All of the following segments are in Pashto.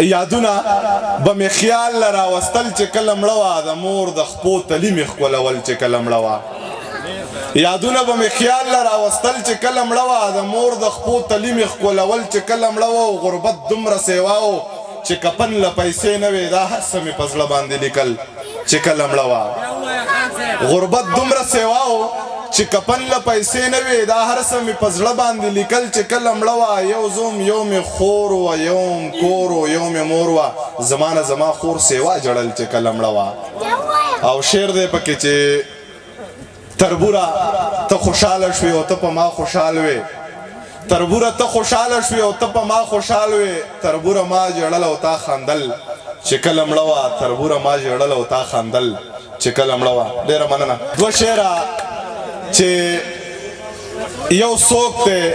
یادونه به مې خیال له راوستل چې کله مړه وه د مور د خپو تلي مې ښکلول چې کله مړه وه یادونه به مې خیال له راوستل چې کله مړه وه د مور د خپو تلي مې ښکلول چې کله مړه وه غربت دومره سیوا و چې کفن له پیسې نه وې دا هر څه مې په زړه باندې لیکل چې کله مړه وه غربت دومره سیوا و چې کفن له پیسې نه وې دا هر څه مې په زړه باندې لیکل چې کله مړه وه یو زوم یو مې خور وه یو م کور و یو مې مور وه زما نه زما خور سیوا جړل چې کله مړه وه او شعر دی پکې چې تربوره ته خوشحاله شوې او ته په ما خوشحال وې تربوره ته خوشحاله شوې او ته په ما خوشحال وې تربوره ما ژړل او تا خندل چې کله مړه وه تربوره ما ژړل او تا خندل چې کله مړه وه ډېره مننه دوه شعره چې یو څوک دی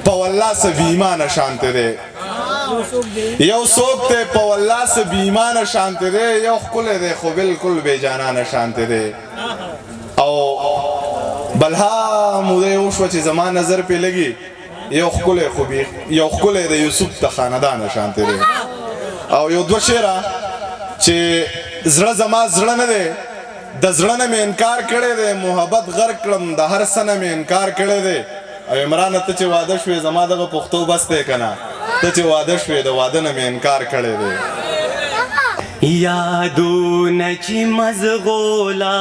په والله څه بې ایمانه شانتی دی یو څوک دی په والله څه بې ایمانه شانتی دی یو ښکلی دی خو بلکل بې جانانه شانتی دی او بلها موده وشوه چې زما نظر پې لګي یو ښکلی د یوسف د خاندانه شانتی دی او یو دوه شعره چې زړه زما زړه نه دی د زړه نه مې انکار کړی دی محبت غرق کړم د هر څه نه مې انکار کړی دی او عمرانه ته چې واده شوې زما دغه پښتو بس دی که نه ته چې واده شوې د واده نه مې انکار کړی دی یادونه چې مزغولا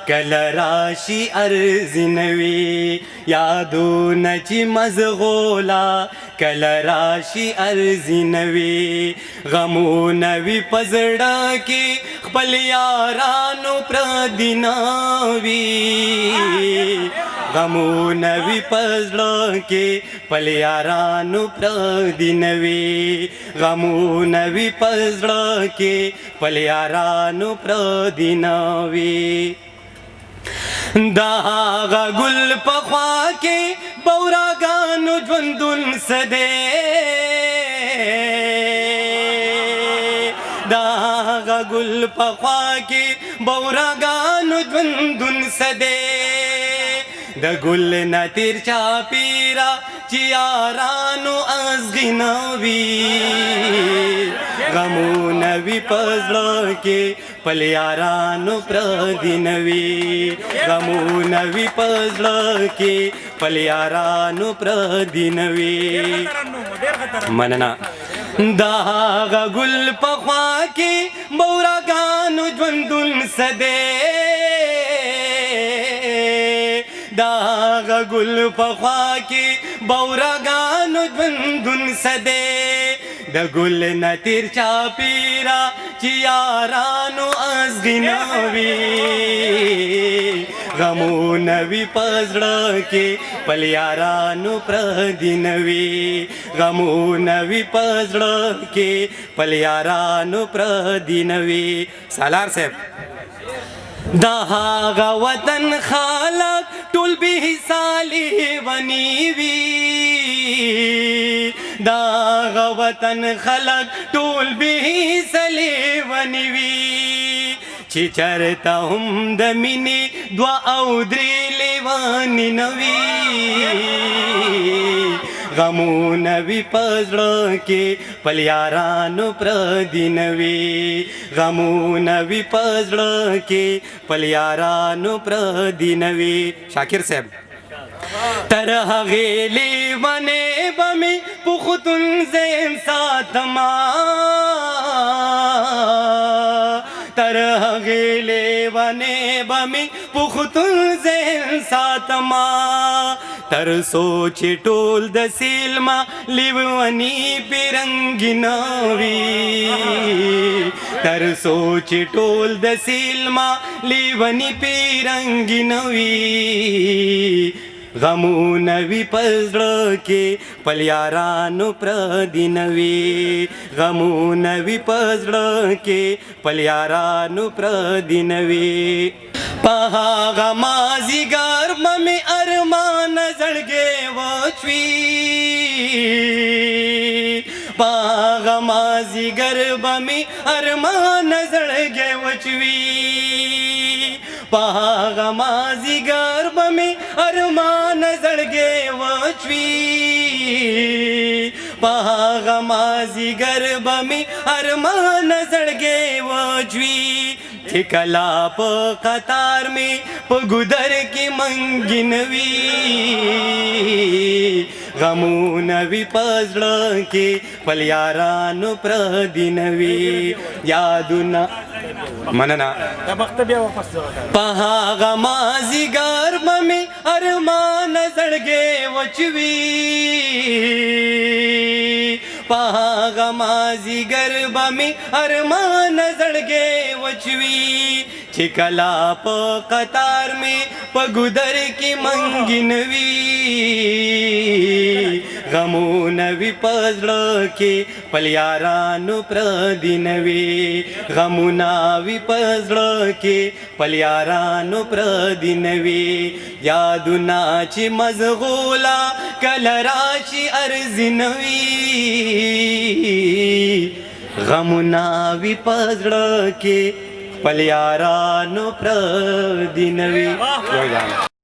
کله راشي ارزي نوي یادونه چې مزغولا کله راشي ارزي نوي غمونه وي په زړه کې خپل یارانو پردي نه وي غمونه وي په زړه کې خپل یارانو پردي نه وي غمونه وي په زړه کې خپل یارانو پردي نه وي دا هغه ګل په خوا کې بوراګانو ژوندون څه دی دا هغه ګل په خوا کې بوراګانو ژوندون څه دی د ګل نه تیر چاپېره چې یارانو ازغي نه وي غمونه وي په زړه کې خپل یارانو پردي نه وي غمونه وي په زړه کې خپل یارانو پردي نه وي مننه دا هغه ګل په خوا کې بوراګانو ژوندون څه دی دا هغه ګل په خوا کې بوراګانو ژوندون څه دی د ګل نه تیر چاپېره چې یارانو ازغي نه وي غمونه وي په زړه کې خپل یارانو پردي نه وي غمونه وي په زړه کې خپل یارانو پردي نه وي سالار صاحب دا هغه وطن خلق ټول بې حسالي ونی وي دا هغه وطن خلق ټول بې حسالي ونی وي چې چرته هم د مینې دوه او درې لیوانې نه وي غمونه وي په زړه کې خپل یارانو پردي نه وي غمونه وي په زړه کې خپل یارانو پردي نه وي شاکر صاحب تر هغې لیونې به مې پختون ذهن ساتما تر هغې لیونې به مې پختون ذهن ساتما تر سوچ ټول د سیلما لیونی پیرنګي نه وي تر سوچ ټول د سیلما لیونی پیرنګي نه وي غمونه وي په زړه کې خپل یارانو پردي نه وي غمونه وي په زړه کې خپل یارانو پردي نه وي په هغه مازیګر به مې ارمانه زړګی وچوي په هغه مازیګر به مې ارمانه زړګی وچوي په هغه مازیګر به مې ارمانه زړګی وچوي पहागा माजी गर्भ में अरमान सड़गे वजवी ठिकला प कतार में पगुदर की मंगिनवी गमून विपजळ के पल्यारानु प्रदिनवी यादुना मनना पहागा माजी गर्भ में अरमान सड़गे वचवी पहागा माजी गर्भ में अरमान सड़गे वचवी चिकला प कतार में पगुदर की मंगिनवी गमून विपजळ के पल्यारानु प्रदिनवी गमुना विपजळ के पल्यारानु प्रदिनवी यादुनाची मजगोला कलराची अर्जिनवी गमुना विपजळ के पल्यारानु प्रदिनवी